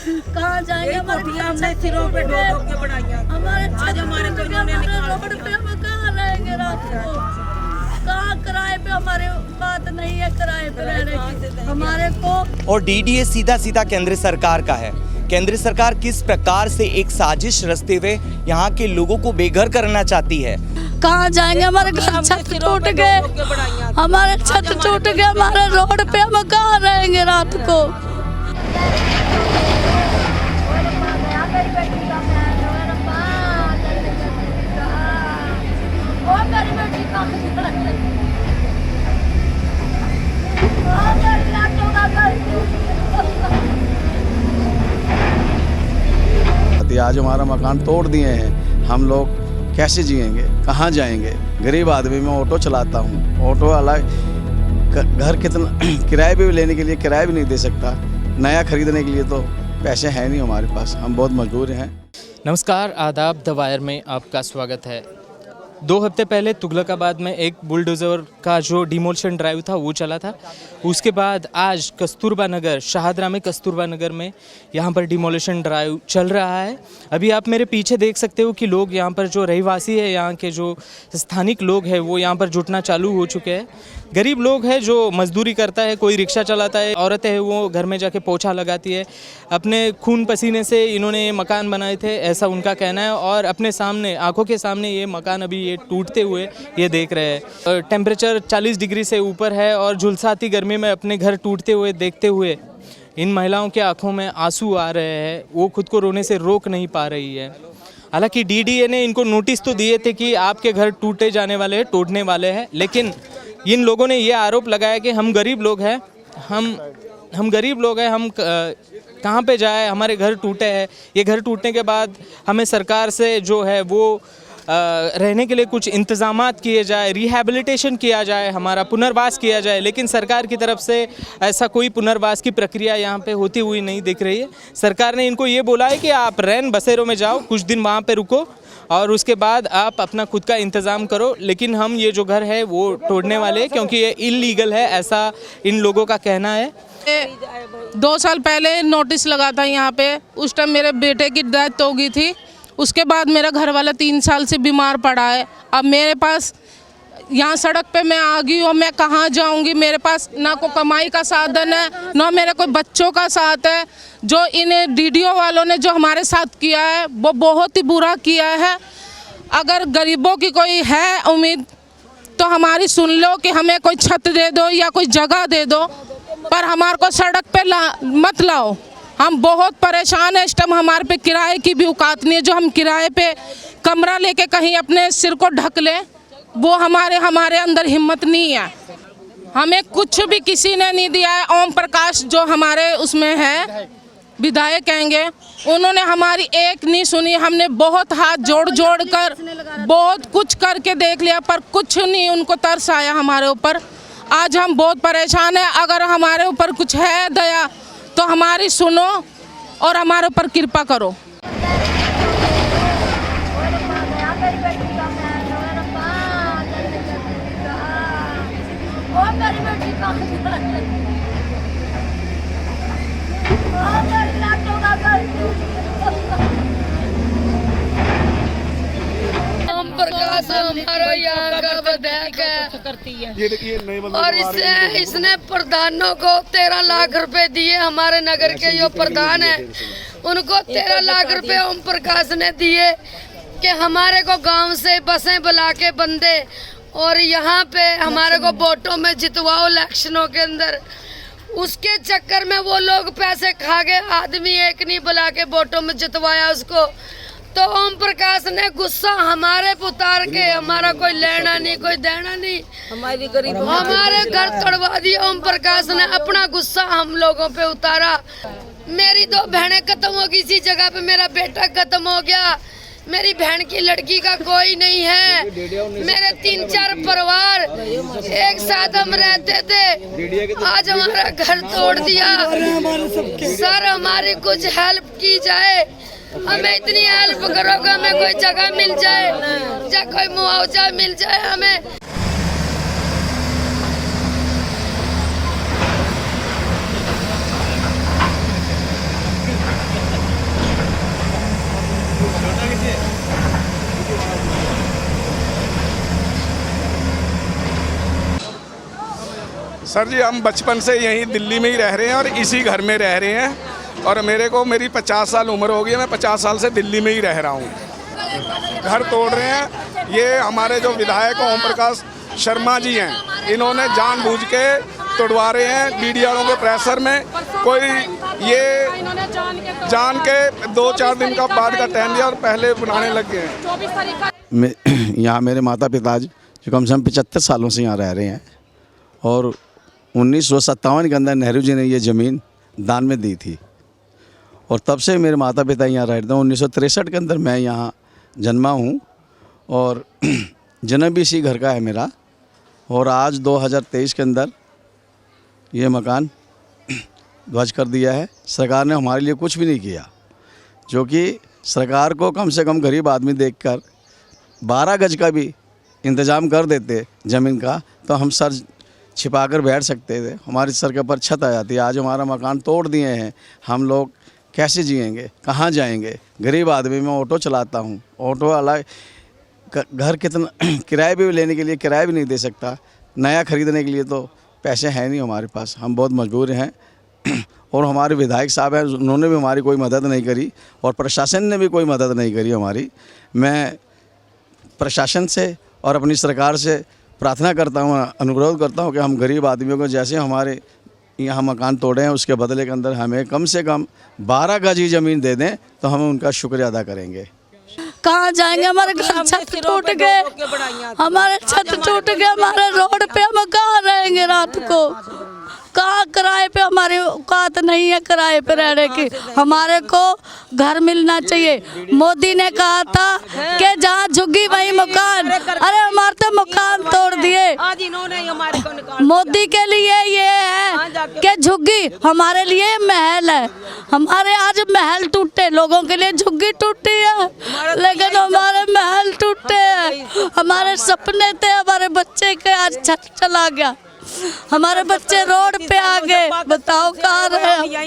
कहाँ जाएंगे? हमारे सिरों पे ढो के बनाइया। हमारे आज हमारे को इन्होंने रोड पे हम कहाँ रहेंगे रात को? कहाँ किराए पे? हमारे बात नहीं है किराए पे रहने की हमारे को। और डीडीए सीधा सीधा केंद्र सरकार का है। केंद्र सरकार किस प्रकार से एक साजिश रचते हुए यहाँ के लोगों को बेघर करना चाहती है। कहाँ जाएंगे? हमारे घर छत टूट गए, हमारे छत टूट गए, हमारे रोड पे हम कहाँ रहेंगे रात को? आज हमारा मकान तोड़ दिए हैं, हम लोग कैसे जिएंगे, कहाँ जाएंगे? गरीब आदमी, मैं ऑटो चलाता हूँ, ऑटो वाला घर कितना किराए पे भी लेने के लिए किराया भी नहीं दे सकता, नया खरीदने के लिए तो पैसे हैं नहीं हमारे पास, हम बहुत मजबूर हैं। नमस्कार, आदाब, द वायर में आपका स्वागत है। 2 हफ्ते पहले तुगलकाबाद में एक बुलडोज़र का जो डिमोलिशन ड्राइव था वो चला था। उसके बाद आज कस्तूरबा नगर, शाहदरा में कस्तूरबा नगर में यहाँ पर डिमोलिशन ड्राइव चल रहा है। अभी आप मेरे पीछे देख सकते हो कि लोग यहाँ पर जो रहवासी है, यहाँ के जो स्थानिक लोग हैं वो यहाँ पर जुटना चालू हो चुके हैं। गरीब लोग हैं जो मजदूरी करता है, कोई रिक्शा चलाता है, औरतें हैं वो घर में जाके पोछा लगाती है। अपने खून पसीने से इन्होंने ये मकान बनाए थे, ऐसा उनका कहना है। और अपने सामने, आंखों के सामने ये मकान अभी ये टूटते हुए ये देख रहे हैं। टेम्परेचर 40 डिग्री से ऊपर है और झुलसाती गर्मी में अपने घर टूटते हुए देखते हुए इन महिलाओं के आंखों में आंसू आ रहे हैं, वो खुद को रोने से रोक नहीं पा रही है। हालांकि डीडीए ने इनको नोटिस तो दिए थे कि आपके घर टूटे जाने वाले हैं, टूटने वाले हैं, लेकिन इन लोगों ने ये आरोप लगाया कि हम गरीब लोग हैं, हम गरीब लोग हैं, हम कहाँ पे जाए, हमारे घर टूटे हैं। ये घर टूटने के बाद हमें सरकार से जो है वो रहने के लिए कुछ इंतज़ामात किए जाए, रिहैबिलिटेशन किया जाए, हमारा पुनर्वास किया जाए, लेकिन सरकार की तरफ से ऐसा कोई पुनर्वास की प्रक्रिया यहाँ पे होती हुई नहीं दिख रही है। सरकार ने इनको ये बोला है कि आप रैन बसेरों में जाओ, कुछ दिन वहाँ पे रुको और उसके बाद आप अपना खुद का इंतज़ाम करो, लेकिन हम ये जो घर है वो तोड़ने वाले हैं क्योंकि ये इल्लीगल है, ऐसा इन लोगों का कहना है। 2 साल पहले नोटिस लगा था यहाँ पे, उस टाइम मेरे बेटे की डेथ हो गई थी। उसके बाद मेरा घर वाला 3 साल से बीमार पड़ा है। अब मेरे पास यहाँ सड़क पे मैं आ गई हूँ, मैं कहाँ जाऊँगी? मेरे पास ना कोई कमाई का साधन है, ना मेरे कोई बच्चों का साथ है। जो इन डीडीओ वालों ने जो हमारे साथ किया है वो बहुत ही बुरा किया है। अगर गरीबों की कोई है उम्मीद तो हमारी सुन लो कि हमें कोई छत दे दो या कोई जगह दे दो, पर हमारे को सड़क पे मत लाओ। हम बहुत परेशान हैं इस टाइम, हमारे पे किराए की भी औकात नहीं है। जो हम किराए पे कमरा लेके कहीं अपने सिर को ढक लें, वो हमारे अंदर हिम्मत नहीं है। हमें कुछ भी किसी ने नहीं दिया है। ओम प्रकाश जो हमारे उसमें है विधायक कहेंगे, उन्होंने हमारी एक नहीं सुनी। हमने बहुत हाथ जोड़ कर बहुत कुछ करके देख लिया, पर कुछ नहीं उनको तरस आया हमारे ऊपर। आज हम बहुत परेशान हैं। अगर हमारे ऊपर कुछ है दया तो हमारी सुनो और हमारे ऊपर कृपा करो। ओम प्रकाश हमारा यहाँ का विधायक है और इसने प्रधानों को 13 लाख रुपए दिए। हमारे नगर के जो प्रधान है उनको 13 लाख रुपए ओम प्रकाश ने दिए कि हमारे को गांव से बसें बुला के बंदे और यहाँ पे हमारे को वोटों में जितवाओ इलेक्शनों के अंदर। उसके चक्कर में वो लोग पैसे खा गए, आदमी एक नहीं बुला के वोटों में जितवाया उसको। तो ओम प्रकाश ने गुस्सा हमारे पे उतार के, हमारा कोई लेना नहीं कोई देना नहीं, हमारे घर तोड़वा दिया। ओम प्रकाश ने अपना गुस्सा हम लोगों पे उतारा। मेरी 2 बहनें खत्म हो गई इसी जगह पे, मेरा बेटा खत्म हो गया, मेरी बहन की लड़की का कोई नहीं है। मेरे 3-4 परिवार एक साथ हम रहते थे, आज हमारा घर तोड़ दिया। सर हमारी कुछ हेल्प की जाए, हमें इतनी हेल्प करो कि हमें कोई जगह मिल जाए या कोई मुआवजा मिल जाए हमें। सर जी हम बचपन से यहीं दिल्ली में ही रह रहे हैं और इसी घर में रह रहे हैं और मेरी 50 साल उम्र हो गई है। मैं 50 साल से दिल्ली में ही रह रहा हूँ। घर तोड़ रहे हैं। ये हमारे जो विधायक ओम प्रकाश शर्मा जी हैं, इन्होंने जानबूझ के तोड़वा रहे हैं बीडीआरों के प्रेशर में। कोई ये जान के 2-4 दिन का बाद का टाइम दिया और पहले बनाने लग गए हैं। यहाँ मेरे माता पिता जो कम से कम 75 सालों से यहाँ रह रहे हैं और 1957 के अंदर नेहरू जी ने ये ज़मीन दान में दी थी और तब से मेरे माता पिता यहाँ रहते हैं। 1963 के अंदर मैं यहाँ जन्मा हूँ और जन्म भी इसी घर का है मेरा। और आज 2023 के अंदर ये मकान ध्वस्त कर दिया है। सरकार ने हमारे लिए कुछ भी नहीं किया, जो कि सरकार को कम से कम गरीब आदमी देखकर 12 गज का भी इंतज़ाम कर देते ज़मीन का तो हम सर छिपा कर बैठ सकते थे, हमारे सर के ऊपर छत आ जाती। आज हमारा मकान तोड़ दिए हैं, हम लोग कैसे जिएंगे, कहाँ जाएंगे? गरीब आदमी, मैं ऑटो चलाता हूँ। ऑटो वाला घर कितना किराए भी लेने के लिए किराया भी नहीं दे सकता, नया ख़रीदने के लिए तो पैसे हैं नहीं हमारे पास। हम बहुत मजबूर हैं और हमारे विधायक साहब हैं, उन्होंने भी हमारी कोई मदद नहीं करी और प्रशासन ने भी कोई मदद नहीं करी हमारी। मैं प्रशासन से और अपनी सरकार से प्रार्थना करता हूँ, अनुरोध करता हूँ कि हम गरीब आदमियों को जैसे हमारे यहाँ मकान तोड़े हैं उसके बदले के अंदर हमें कम से कम 12 गज ही ज़मीन दे दें तो हम उनका शुक्रिया अदा करेंगे। कहाँ जाएंगे? हमारे घर छत टूट गए, हमारे छत टूट गए, हमारे रोड पे हम कहाँ रहेंगे रात को? कहाँ किराए पे? हमारी औकात नहीं है किराए पे रहने की। हमारे को घर मिलना चाहिए। मोदी ने कहा था कि जहाँ झुग्गी वहीं मकान। अरे हमारे तो मकान तोड़ दिए। मोदी के लिए ये है कि झुग्गी, हमारे लिए महल है। हमारे आज महल टूटे, लोगों के लिए झुग्गी टूटी है, लेकिन हमारे महल टूटे हैं। हमारे सपने थे, हमारे बच्चे के आज छत चला गया, हमारे बच्चे रोड पे आ गए। बताओ कहाँ रहे?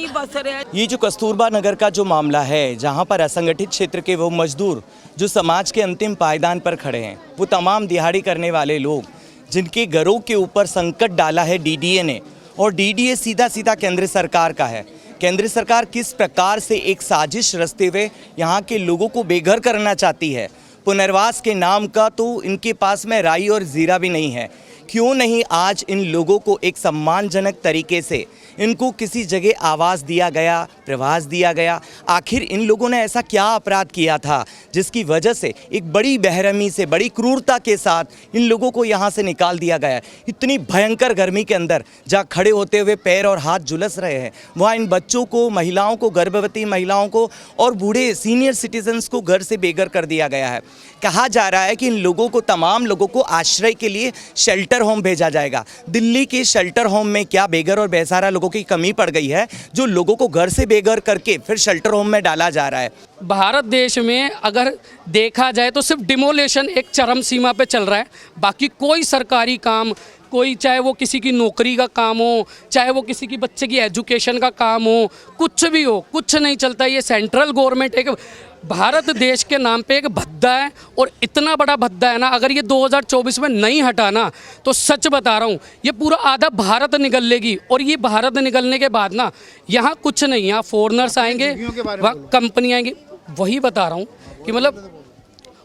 ये जो कस्तूरबा नगर का जो मामला है, जहाँ पर असंगठित क्षेत्र के वो मजदूर जो समाज के अंतिम पायदान पर खड़े हैं, वो तमाम दिहाड़ी करने वाले लोग जिनके घरों के ऊपर संकट डाला है डीडीए ने, और डीडीए सीधा सीधा केंद्र सरकार का है। केंद्र सरकार किस प्रकार से एक साजिश रचते हुए यहाँ के लोगों को बेघर करना चाहती है। पुनर्वास के नाम का तो इनके पास में राई और जीरा भी नहीं है। क्यों नहीं आज इन लोगों को एक सम्मानजनक तरीके से इनको किसी जगह आवाज़ दिया गया, प्रवास दिया गया? आखिर इन लोगों ने ऐसा क्या अपराध किया था जिसकी वजह से एक बड़ी बेरहमी से, बड़ी क्रूरता के साथ इन लोगों को यहाँ से निकाल दिया गया? इतनी भयंकर गर्मी के अंदर जहाँ खड़े होते हुए पैर और हाथ झुलस रहे हैं, वहाँ इन बच्चों को, महिलाओं को, गर्भवती महिलाओं को और बूढ़े सीनियर सिटीजन्स को घर से बेघर कर दिया गया है। कहा जा रहा है कि इन लोगों को, तमाम लोगों को आश्रय के लिए शेल्टर होम भेजा जाएगा। दिल्ली के शेल्टर होम में क्या बेघर और बेसहारा लोगों की कमी पड़ गई है जो लोगों को घर से बेघर करके फिर शेल्टर होम में डाला जा रहा है? भारत देश में अगर देखा जाए तो सिर्फ डिमोलेशन एक चरम सीमा पे चल रहा है। बाकी कोई सरकारी काम, कोई चाहे वो किसी की नौकरी का काम हो, चाहे वो किसी की बच्चे की एजुकेशन का काम हो, कुछ भी हो, कुछ नहीं चलता। ये सेंट्रल गवर्नमेंट एक भारत देश के नाम पे एक भद्दा है और इतना बड़ा भद्दा है ना, अगर ये 2024 में नहीं हटाना तो सच बता रहा हूँ ये पूरा आधा भारत निगल लेगी। और ये भारत निगलने के बाद ना यहाँ कुछ नहीं, यहाँ फॉरेनर्स आएंगे, वहाँ कंपनी आएंगी। वही बता रहा हूँ कि मतलब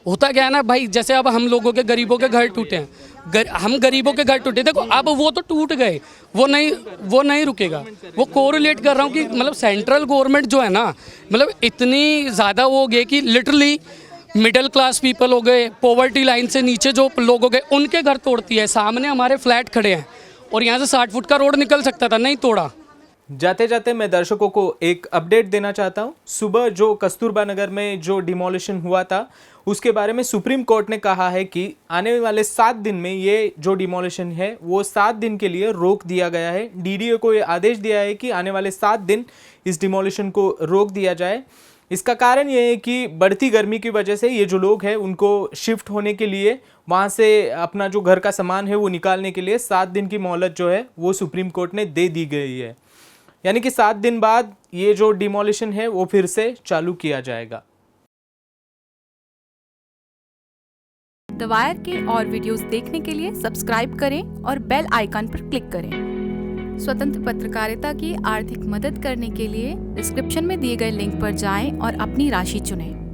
होता क्या है ना भाई, जैसे अब हम लोगों के गरीबों के घर टूटे हैं, हम गरीबों के घर टूटे, देखो अब वो तो टूट गए, वो नहीं रुकेगा। वो कोरिलेट कर रहा हूँ कि मतलब सेंट्रल गवर्नमेंट जो है ना, मतलब इतनी ज़्यादा वो हो गई कि लिटरली मिडिल क्लास पीपल हो गए, पॉवर्टी लाइन से नीचे जो लोग हो गए, उनके घर तोड़ती है। सामने हमारे फ्लैट खड़े हैं और यहाँ से 60 फुट का रोड निकल सकता था, नहीं तोड़ा। जाते जाते मैं दर्शकों को एक अपडेट देना चाहता हूँ। सुबह जो कस्तूरबा नगर में जो डिमोलिशन हुआ था उसके बारे में सुप्रीम कोर्ट ने कहा है कि आने वाले 7 दिन में ये जो डिमोलिशन है वो 7 दिन के लिए रोक दिया गया है। डीडीए को ये आदेश दिया है कि आने वाले 7 दिन इस डिमोलिशन को रोक दिया जाए। इसका कारण ये है कि बढ़ती गर्मी की वजह से ये जो लोग हैं उनको शिफ्ट होने के लिए, वहाँ से अपना जो घर का सामान है वो निकालने के लिए 7 दिन की मोहलत जो है वो सुप्रीम कोर्ट ने दे दी गई है। यानी कि 7 दिन बाद ये जो डिमोलिशन है वो फिर से चालू किया जाएगा। द वायर के और वीडियोस देखने के लिए सब्सक्राइब करें और बेल आइकन पर क्लिक करें। स्वतंत्र पत्रकारिता की आर्थिक मदद करने के लिए डिस्क्रिप्शन में दिए गए लिंक पर जाएं और अपनी राशि चुनें।